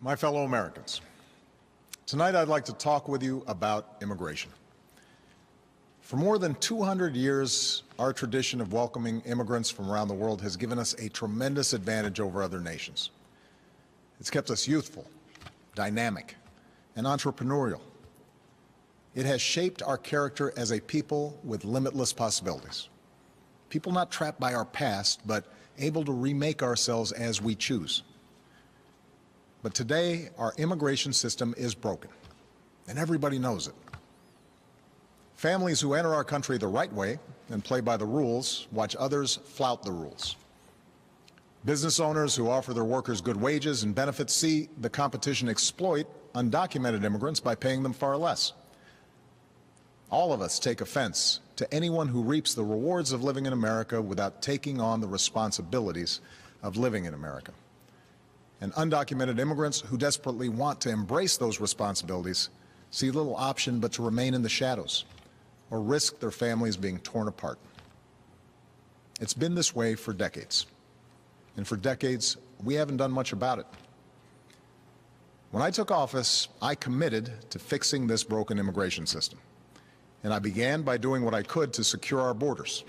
My fellow Americans, tonight I'd like to talk with you about immigration. For more than 200 years, our tradition of welcoming immigrants from around the world has given us a tremendous advantage over other nations. It's kept us youthful, dynamic, and entrepreneurial. It has shaped our character as a people with limitless possibilities. People not trapped by our past, but able to remake ourselves as we choose. But today, our immigration system is broken, and everybody knows it. Families who enter our country the right way and play by the rules watch others flout the rules. Business owners who offer their workers good wages and benefits see the competition exploit undocumented immigrants by paying them far less. All of us take offense to anyone who reaps the rewards of living in America without taking on the responsibilities of living in America. And undocumented immigrants who desperately want to embrace those responsibilities see little option but to remain in the shadows or risk their families being torn apart. It's been this way for decades. And for decades, we haven't done much about it. When I took office, I committed to fixing this broken immigration system. And I began by doing what I could to secure our borders.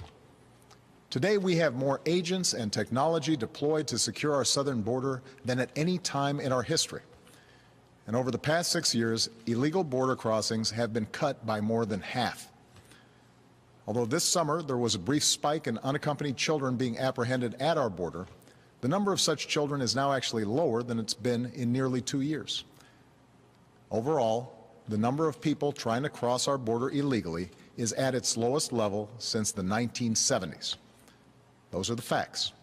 Today, we have more agents and technology deployed to secure our southern border than at any time in our history. And over the past 6 years, illegal border crossings have been cut by more than half. Although this summer there was a brief spike in unaccompanied children being apprehended at our border, the number of such children is now actually lower than it's been in nearly 2 years. Overall, the number of people trying to cross our border illegally is at its lowest level since the 1970s. Those are the facts.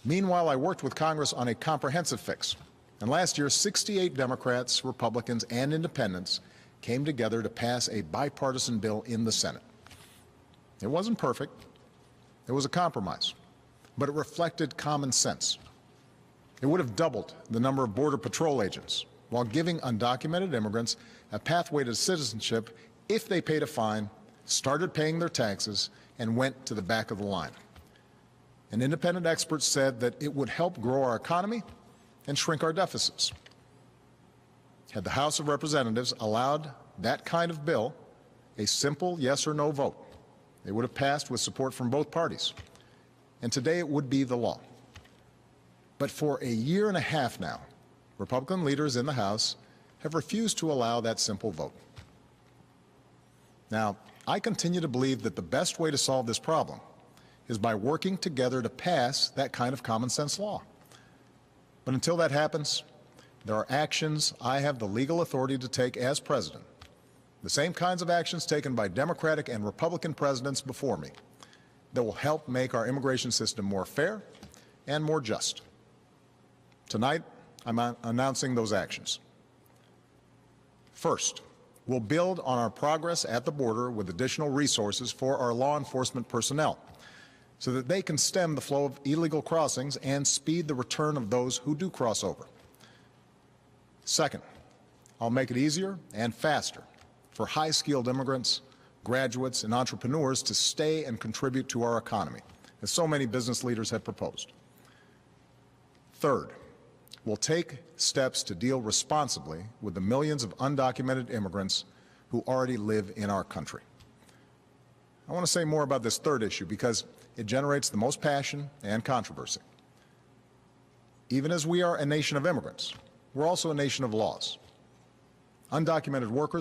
Meanwhile, I worked with Congress on a comprehensive fix. And last year, 68 Democrats, Republicans, and independents came together to pass a bipartisan bill in the Senate. It wasn't perfect. It was a compromise. But it reflected common sense. It would have doubled the number of Border Patrol agents while giving undocumented immigrants a pathway to citizenship if they paid a fine, started paying their taxes, and went to the back of the line. And independent experts said that it would help grow our economy and shrink our deficits. Had the House of Representatives allowed that kind of bill, a simple yes or no vote, it would have passed with support from both parties. And today it would be the law. But for a year and a half now, Republican leaders in the House have refused to allow that simple vote. Now, I continue to believe that the best way to solve this problem is by working together to pass that kind of common sense law. But until that happens, there are actions I have the legal authority to take as president, the same kinds of actions taken by Democratic and Republican presidents before me, that will help make our immigration system more fair and more just. Tonight, I'm announcing those actions. First, we'll build on our progress at the border with additional resources for our law enforcement personnel so that they can stem the flow of illegal crossings and speed the return of those who do cross over. Second, I'll make it easier and faster for high-skilled immigrants, graduates, and entrepreneurs to stay and contribute to our economy, as so many business leaders have proposed. Third, we'll take steps to deal responsibly with the millions of undocumented immigrants who already live in our country. I want to say more about this third issue because it generates the most passion and controversy. Even as we are a nation of immigrants, we're also a nation of laws. Undocumented workers